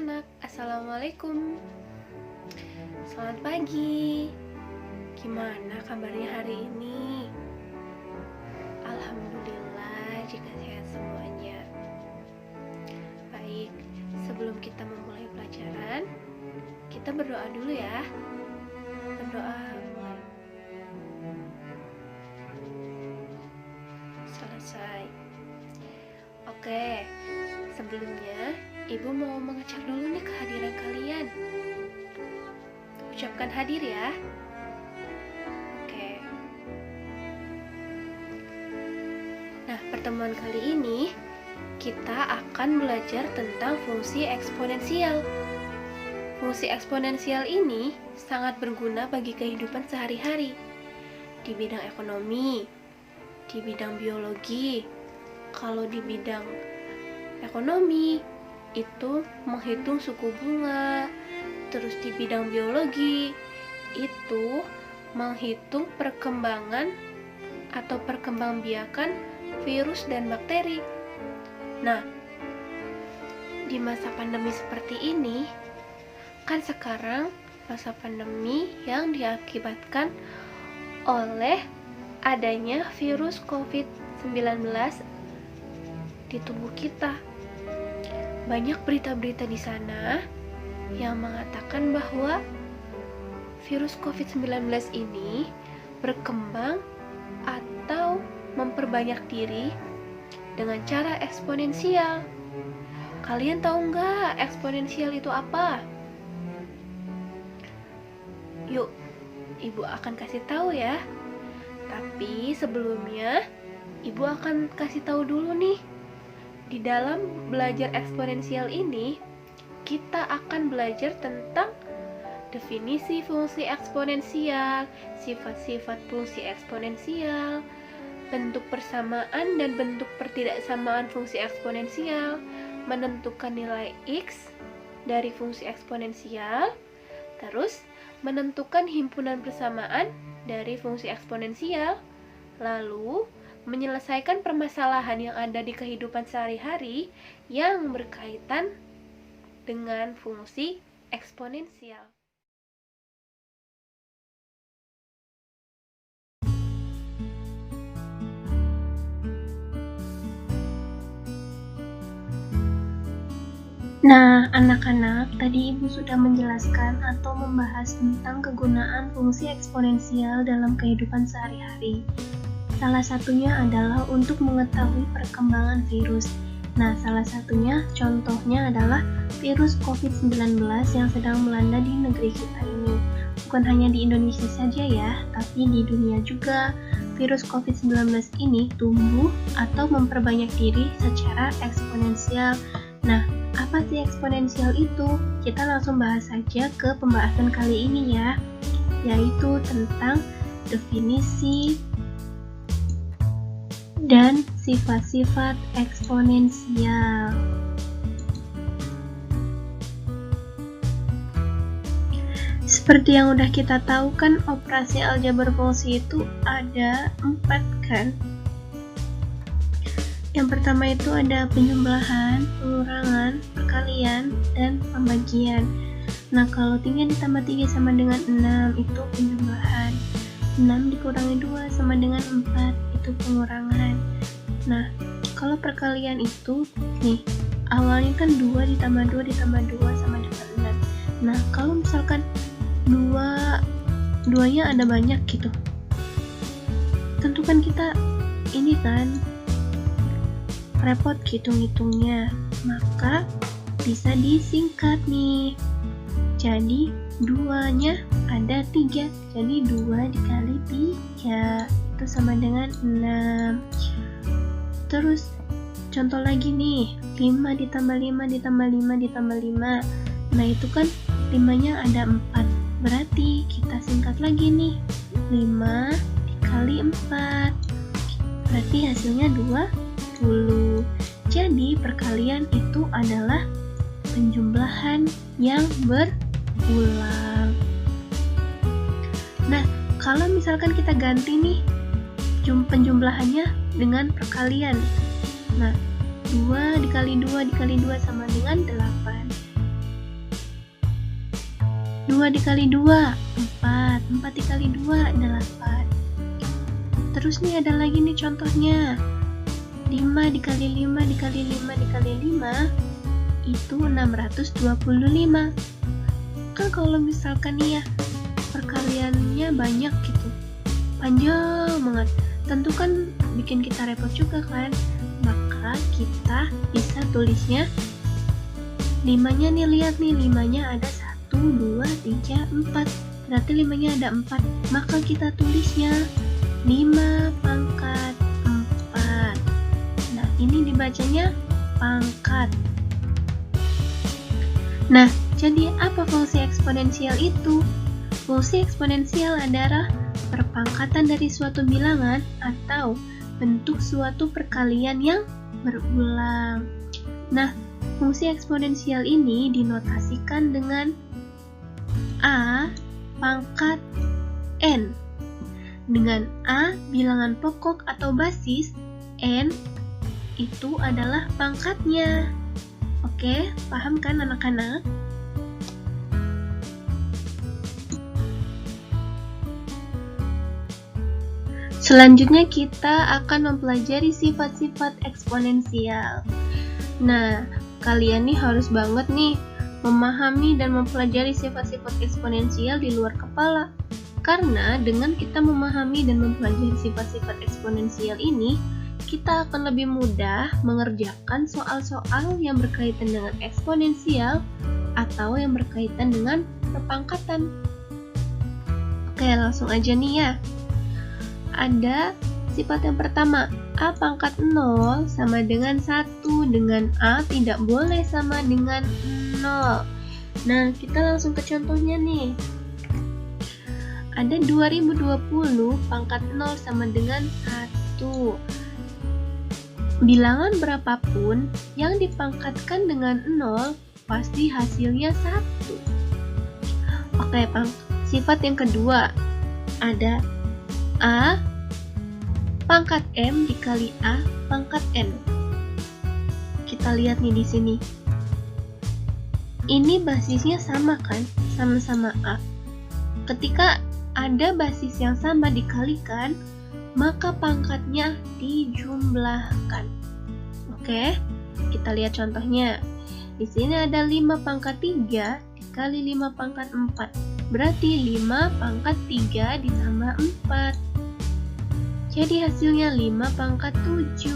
anak-anak, Assalamualaikum. Selamat pagi. Gimana kabarnya hari ini? Alhamdulillah jika sehat semuanya. Baik, sebelum kita memulai pelajaran, kita berdoa dulu ya. Berdoa mulai. Selesai. Oke, sebelumnya Ibu mau mengecek dulu nih kehadiran kalian. Ucapkan hadir ya. Oke. Nah, pertemuan kali ini kita akan belajar tentang fungsi eksponensial. Fungsi eksponensial ini sangat berguna bagi kehidupan sehari-hari di bidang ekonomi, di bidang biologi. Kalau di bidang ekonomi itu menghitung suku bunga, terus di bidang biologi itu menghitung perkembangan atau perkembangbiakan virus dan bakteri. Nah, di masa pandemi seperti ini, kan sekarang masa pandemi yang diakibatkan oleh adanya virus COVID-19 di tubuh kita. Banyak berita-berita di sana yang mengatakan bahwa virus COVID-19 ini berkembang atau memperbanyak diri dengan cara eksponensial. Kalian tahu nggak eksponensial itu apa? Yuk, Ibu akan kasih tahu ya. Tapi sebelumnya, Ibu akan kasih tahu dulu nih. Di dalam belajar eksponensial ini, kita akan belajar tentang definisi fungsi eksponensial, sifat-sifat fungsi eksponensial, bentuk persamaan dan bentuk pertidaksamaan fungsi eksponensial, menentukan nilai X dari fungsi eksponensial, terus menentukan himpunan persamaan dari fungsi eksponensial, lalu menyelesaikan permasalahan yang ada di kehidupan sehari-hari yang berkaitan dengan fungsi eksponensial. Nah, anak-anak, tadi Ibu sudah menjelaskan atau membahas tentang kegunaan fungsi eksponensial dalam kehidupan sehari-hari. Salah satunya adalah untuk mengetahui perkembangan virus. Nah, salah satunya contohnya adalah virus COVID-19 yang sedang melanda di negeri kita ini. Bukan hanya di Indonesia saja ya, tapi di dunia juga. Virus COVID-19 ini tumbuh atau memperbanyak diri secara eksponensial. Nah, apa sih eksponensial itu? Kita langsung bahas saja ke pembahasan kali ini ya, yaitu tentang definisi dan sifat-sifat eksponensial. Seperti yang udah kita tahu kan, operasi aljabar fungsi itu ada 4 kan. Yang pertama itu ada penjumlahan, pengurangan, perkalian, dan pembagian. Nah, kalau 3 ditambah 3 sama dengan 6 itu penjumlahan. 6 dikurangi 2 sama dengan 4 itu pengurangan. Nah, kalau perkalian itu nih, awalnya kan 2 ditambah 2 ditambah 2 sama dengan 6. Nah, kalau misalkan 2-nya ada banyak gitu, tentu kan kita ini kan repot gitu ngitungnya, maka bisa disingkat nih. Jadi 2-nya ada 3, jadi 2 dikali 3 itu sama dengan 6. Terus contoh lagi nih, 5 ditambah 5 ditambah 5 ditambah 5. Nah, itu kan 5-nya ada 4, berarti kita singkat lagi nih, 5 dikali 4, berarti hasilnya 20. Jadi perkalian itu adalah penjumlahan yang berulang. Nah, kalau misalkan kita ganti nih penjumlahannya dengan perkalian. Nah, 2 dikali 2 dikali 2 sama dengan 8. 2 dikali 2, 4. 4 dikali 2, 8. Terus nih ada lagi nih contohnya. 5 dikali 5 dikali 5 dikali 5 itu 625. Kan kalau misalkan nih ya, perkaliannya banyak gitu, panjang banget, tentu kan bikin kita repot juga kan. Maka kita bisa tulisnya 5-nya nih, lihat nih, 5-nya ada 1, 2, 3, 4. Berarti 5-nya ada 4. Maka kita tulisnya 5 pangkat 4. Nah, ini dibacanya pangkat. Nah, jadi apa fungsi eksponensial itu? Fungsi eksponensial adalah perpangkatan dari suatu bilangan atau bentuk suatu perkalian yang berulang. Nah, fungsi eksponensial ini dinotasikan dengan A pangkat N. Dengan A bilangan pokok atau basis, N itu adalah pangkatnya. Oke, paham kan anak-anak? Selanjutnya kita akan mempelajari sifat-sifat eksponensial. Nah, kalian nih harus banget nih memahami dan mempelajari sifat-sifat eksponensial di luar kepala. Karena dengan kita memahami dan mempelajari sifat-sifat eksponensial ini, kita akan lebih mudah mengerjakan soal-soal yang berkaitan dengan eksponensial atau yang berkaitan dengan perpangkatan. Oke, langsung aja nih ya. Ada sifat yang pertama, A pangkat 0 sama dengan 1, dengan A tidak boleh sama dengan 0. Nah, kita langsung ke contohnya nih. Ada 2020 pangkat 0 sama dengan 1. Bilangan berapapun yang dipangkatkan dengan 0 pasti hasilnya 1. Oke, sifat yang kedua ada A pangkat M dikali A pangkat N. Kita lihat nih di sini. Ini basisnya sama kan? Sama-sama A. Ketika ada basis yang sama dikalikan, maka pangkatnya dijumlahkan. Oke, kita lihat contohnya. Di sini ada 5 pangkat 3 dikali 5 pangkat 4. Berarti 5 pangkat 3 ditambah 4. Jadi hasilnya 5 pangkat 7.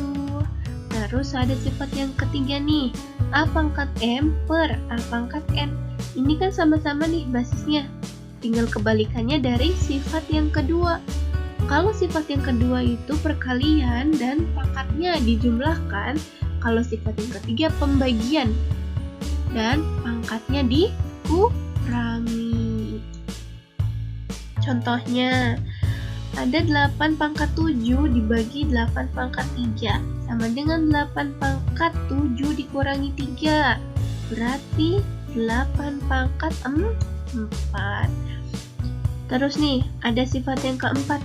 Terus ada sifat yang ketiga nih, A pangkat M per A pangkat N. Ini kan sama-sama nih basisnya. Tinggal kebalikannya dari sifat yang kedua. Kalau sifat yang kedua itu perkalian dan pangkatnya dijumlahkan, kalau sifat yang ketiga pembagian dan pangkatnya dikurangi. Contohnya, ada 8 pangkat 7 dibagi 8 pangkat 3 sama dengan 8 pangkat 7 dikurangi 3. Berarti 8 pangkat 4. Terus nih, ada sifat yang keempat,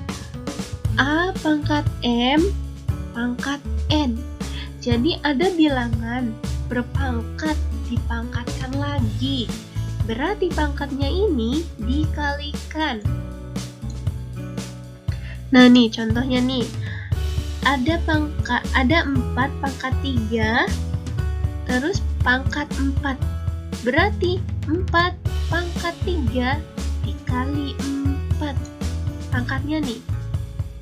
A pangkat M pangkat N. Jadi ada bilangan berpangkat dipangkatkan lagi. Berarti pangkatnya ini dikalikan. Nah nih contohnya nih. Ada 4 pangkat 3 terus pangkat 4. Berarti 4 pangkat 3 dikali 4. Pangkatnya nih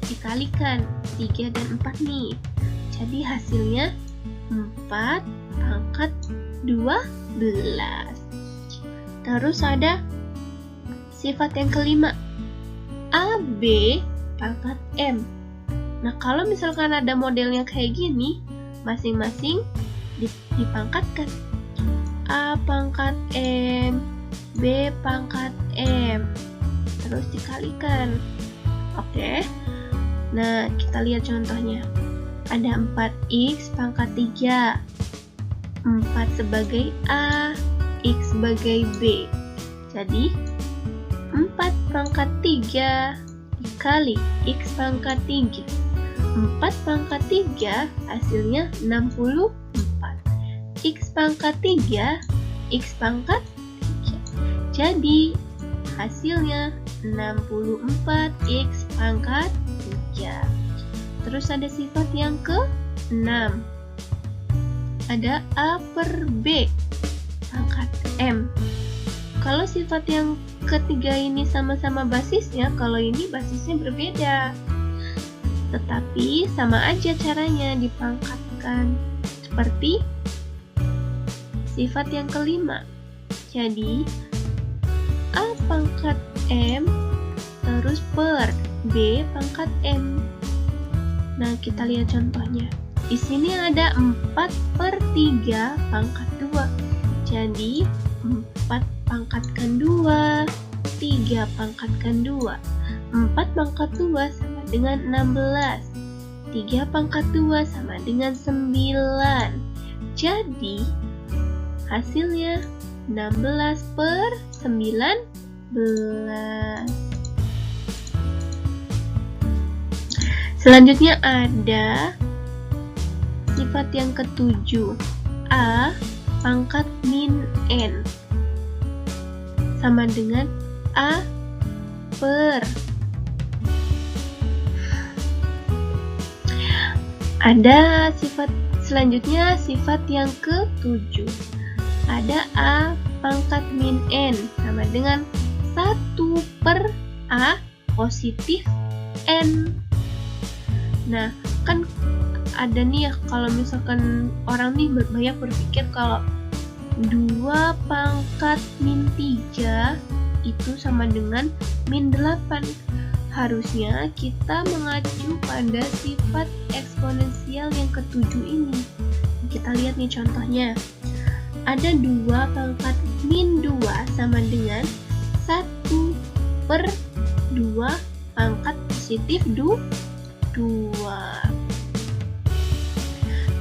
dikalikan 3 dan 4 nih. Jadi hasilnya 4 pangkat 12. Terus ada sifat yang kelima, AB pangkat M. Nah, kalau misalkan ada modelnya kayak gini, masing-masing dipangkatkan. A pangkat M, B pangkat M. Terus dikalikan. Oke. Nah, kita lihat contohnya. Ada 4X pangkat 3. 4 sebagai A, X sebagai B. Jadi, 4 pangkat 3 dikali X pangkat 3. 4 pangkat 3 hasilnya 64. X pangkat 3, X pangkat 3. Jadi, Hasilnya 64x pangkat 3. Terus ada sifat yang ke-6. Ada A per B pangkat M. Kalau sifat yang ketiga ini sama-sama basisnya, kalau ini basisnya berbeda. Tetapi sama aja caranya dipangkatkan. Seperti sifat yang kelima. Jadi A pangkat M terus per B pangkat M. Nah, kita lihat contohnya. Di sini ada 4/3 pangkat 2. Jadi 4 pangkatkan 2, 3 pangkatkan 2. 4 pangkat 2 sama dengan 16. 3 pangkat 2 sama dengan 9. Jadi hasilnya 16/19. Selanjutnya ada sifat yang ke-7. A pangkat min N sama dengan A per. Ada sifat selanjutnya, sifat yang ke-7. Ada A pangkat min N sama dengan 1 per A positif N. Nah, kan ada nih ya, kalau misalkan orang nih banyak berpikir kalau 2 pangkat min 3 itu sama dengan min 8. Harusnya kita mengacu pada sifat eksponensial yang ke-7 ini. Kita lihat nih contohnya. Ada 2 pangkat min 2 sama dengan 1 per 2 pangkat positif 2.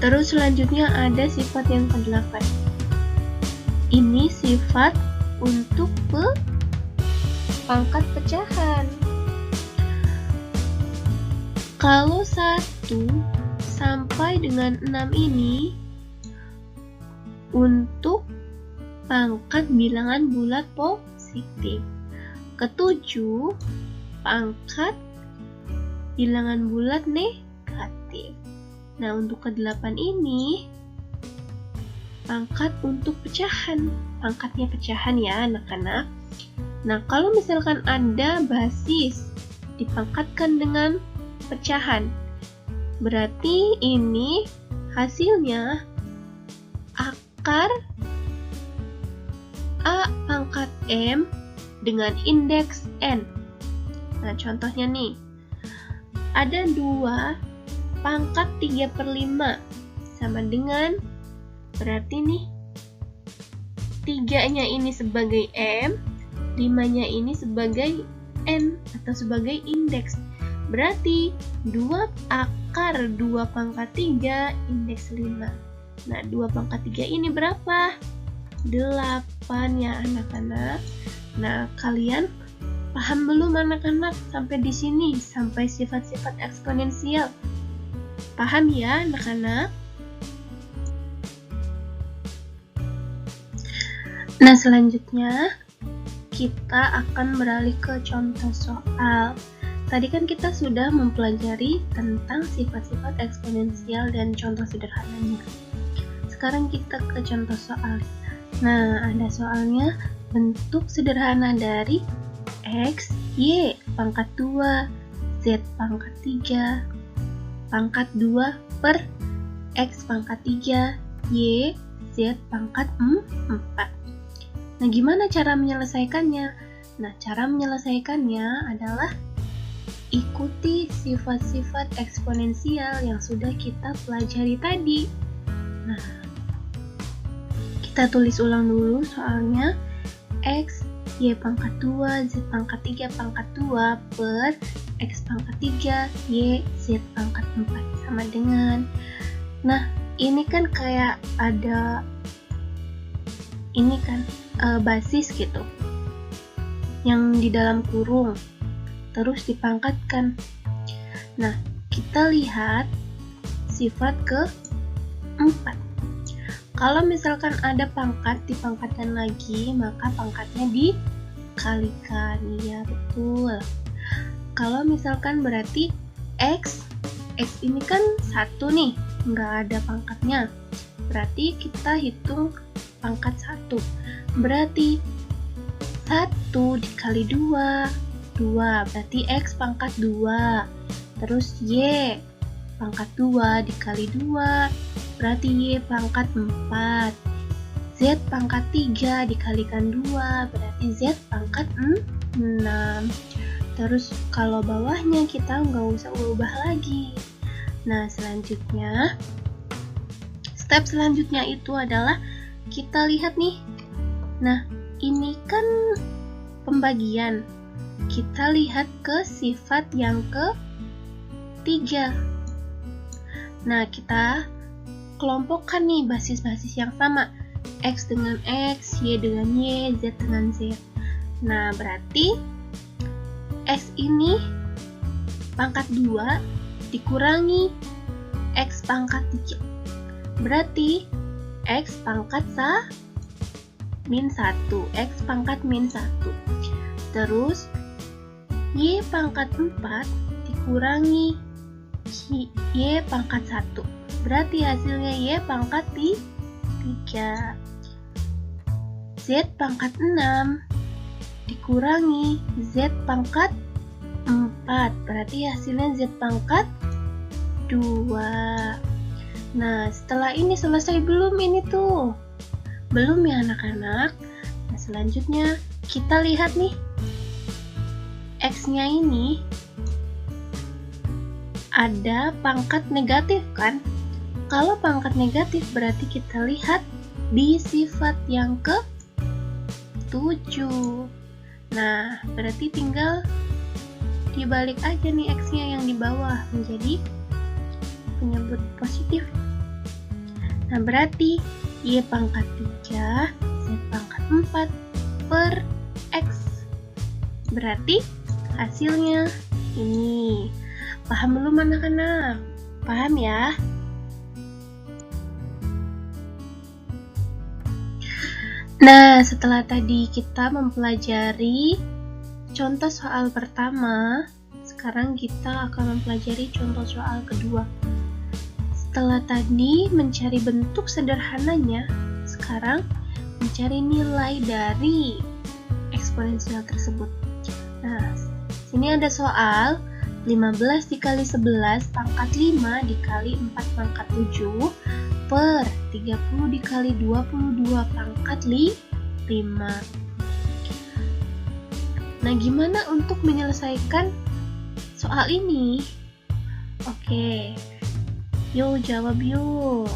Terus selanjutnya ada sifat yang ke-8. Ini sifat untuk pangkat pecahan. Kalau 1 sampai dengan 6 ini untuk pangkat bilangan bulat positif. Ke-7 pangkat bilangan bulat negatif. Nah, untuk ke-8 ini pangkat untuk pecahan. Pangkatnya pecahan ya anak-anak. Nah, kalau misalkan ada basis dipangkatkan dengan pecahan, berarti ini hasilnya akar A pangkat M dengan indeks N. Nah, contohnya nih. Ada 2 pangkat 3/5 sama dengan, berarti nih 3-nya ini sebagai M, 5-nya ini sebagai N atau sebagai indeks. Berarti 2 akar 2 pangkat 3 indeks 5. Nah, 2 pangkat 3 ini berapa? 8 ya anak-anak. Nah, kalian paham belum anak-anak sampai di sini, sampai sifat-sifat eksponensial? Paham ya anak-anak? Nah, selanjutnya kita akan beralih ke contoh soal. Tadi kan kita sudah mempelajari tentang sifat-sifat eksponensial dan contoh sederhananya. Sekarang kita ke contoh soal. Nah, ada soalnya bentuk sederhana dari X, Y pangkat 2, Z pangkat 3, pangkat 2 per X pangkat 3, Y, Z pangkat 4. Nah, gimana cara menyelesaikannya? Nah, cara menyelesaikannya adalah ikuti sifat-sifat eksponensial yang sudah kita pelajari tadi. Nah, kita tulis ulang dulu soalnya. X, Y pangkat 2, Z pangkat 3 pangkat 2 per X pangkat 3, Y, Z pangkat 4 sama dengan. Nah, ini kan kayak ada ini kan basis gitu yang di dalam kurung terus dipangkatkan. Nah, kita lihat sifat ke-4. Kalau misalkan ada pangkat dipangkatkan lagi, maka pangkatnya kalikan. Iya, betul. Kalau misalkan berarti X ini kan 1 nih, nggak ada pangkatnya. Berarti kita hitung pangkat 1. Berarti 1 dikali 2, 2. Berarti X pangkat 2. Terus Y pangkat 2 dikali 2. Berarti Y pangkat 4. Z pangkat 3 dikalikan 2. Berarti Z pangkat 6. Terus kalau bawahnya kita nggak usah ubah lagi. Nah, selanjutnya, step selanjutnya itu adalah kita lihat nih. Nah, ini kan pembagian. Kita lihat ke sifat yang ke-3. Nah, kita kelompokkan nih basis-basis yang sama. X dengan X, Y dengan Y, Z dengan Z. Nah, berarti X ini pangkat 2 dikurangi X pangkat 3. Berarti X pangkat min 1. X pangkat min 1. Terus Y pangkat 4 dikurangi Y pangkat 1. Berarti hasilnya Y pangkat 3. Z pangkat 6 dikurangi Z pangkat 4. Berarti hasilnya Z pangkat 2. Nah, setelah ini selesai belum ini tuh? Belum ya anak-anak? Nah, selanjutnya kita lihat nih. X-nya ini ada pangkat negatif kan? Kalau pangkat negatif berarti kita lihat di sifat yang ke-7. Nah, berarti tinggal dibalik aja nih X-nya yang di bawah menjadi penyebut positif. Nah, berarti Y pangkat 3, Z pangkat 4 per X. Berarti hasilnya ini. Paham belum anak-anak? Paham ya? Nah, setelah tadi kita mempelajari contoh soal pertama, sekarang kita akan mempelajari contoh soal kedua. Setelah tadi mencari bentuk sederhananya, sekarang mencari nilai dari eksponensial tersebut. Nah, sini ada soal 15 dikali 11 pangkat 5 dikali 4 pangkat 7 per 30 dikali 22 pangkat 5. Nah, gimana untuk menyelesaikan soal ini? Oke, yuk jawab yuk.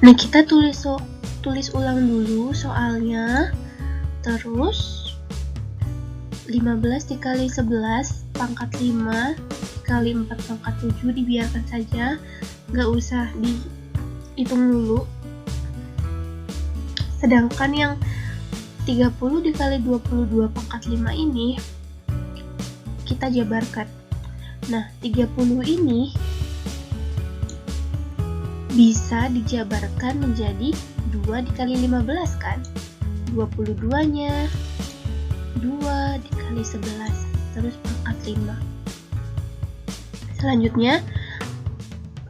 Nah, kita tulis ulang dulu soalnya. Terus 15 dikali 11 pangkat 5 dikali 4 pangkat 7 dibiarkan saja, nggak usah dihitung dulu. Sedangkan yang 30 dikali 22 pangkat 5 ini kita jabarkan. Nah, 30 ini bisa dijabarkan menjadi 2 dikali 15 kan? 22-nya 2 dikali 11 terus pangkat 5. Selanjutnya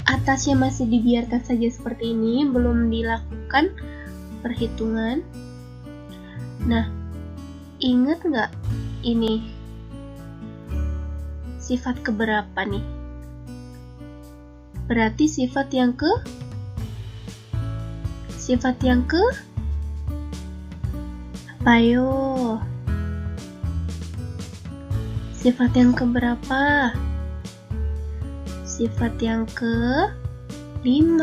atasnya masih dibiarkan saja seperti ini, belum dilakukan perhitungan. Nah, ingat nggak ini sifat keberapa nih? Berarti sifat yang ke apa yo? Sifat yang keberapa? Sifat yang ke-5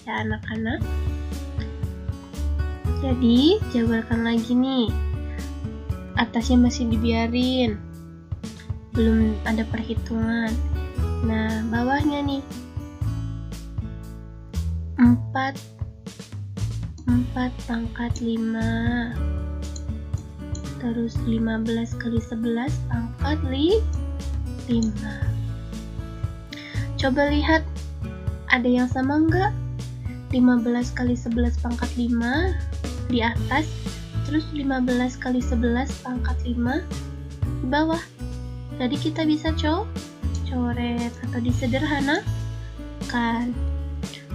ya anak-anak. Jadi jabarkan lagi nih. Atasnya masih dibiarin, belum ada perhitungan. Nah, bawahnya nih 4 pangkat 5 terus 15 kali 11 pangkat 5. Coba lihat ada yang sama enggak? 15 kali 11 pangkat 5 di atas, terus 15 kali 11 pangkat 5 di bawah. Jadi kita bisa coret atau disederhanakan.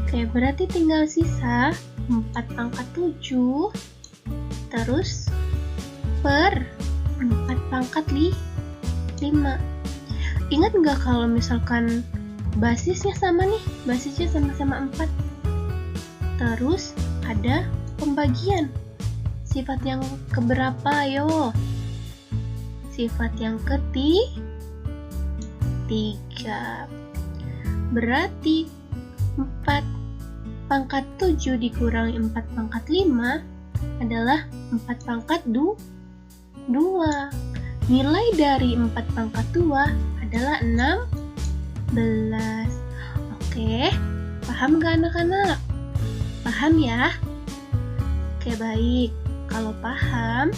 Oke, berarti tinggal sisa 4 pangkat 7 terus per 4 pangkat 5. Ingat nggak kalau misalkan basisnya sama nih, basisnya sama-sama 4. Terus ada pembagian. Sifat yang keberapa, ayo? Sifat yang ketiga. Berarti 4 pangkat 7 dikurangi 4 pangkat 5 adalah 4 pangkat 2. Nilai dari 4 pangkat 2 adalah 16. Oke, paham gak anak-anak? Paham ya? Oke, baik. Kalau paham,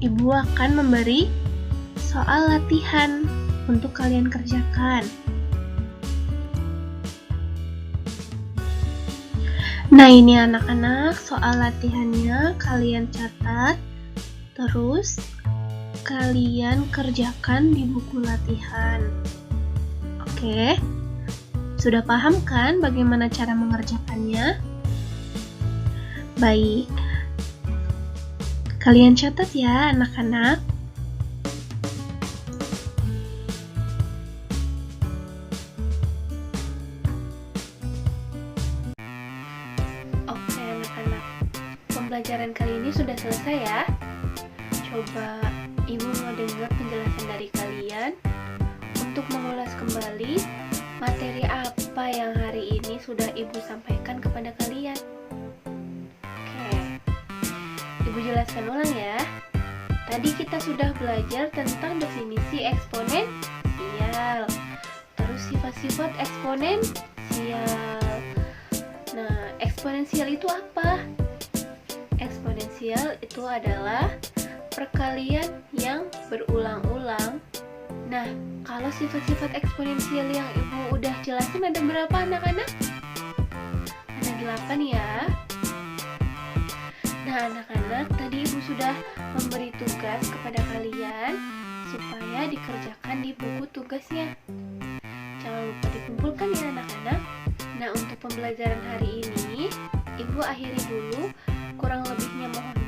Ibu akan memberi soal latihan untuk kalian kerjakan. Nah, ini anak-anak, soal latihannya kalian catat, terus kalian kerjakan di buku latihan. Oke, sudah paham kan bagaimana cara mengerjakannya? Baik, kalian catat ya anak-anak. Oke anak-anak, pembelajaran kali ini sudah selesai ya. Coba Ibu mau dengar penjelasan dari kalian untuk mengulas kembali materi apa yang hari ini sudah Ibu sampaikan kepada kalian. Ibu jelaskan ulang ya. Tadi kita sudah belajar tentang definisi eksponensial, terus sifat-sifat eksponensial. Nah, eksponensial itu apa? Eksponensial itu adalah perkalian yang berulang-ulang. Nah, kalau sifat-sifat eksponensial yang Ibu udah jelasin ada berapa anak-anak? Ada 8 ya. Nah anak-anak, tadi Ibu sudah memberi tugas kepada kalian supaya dikerjakan di buku tugasnya. Jangan lupa dikumpulkan ya anak-anak. Nah, untuk pembelajaran hari ini Ibu akhiri dulu, kurang lebihnya mohon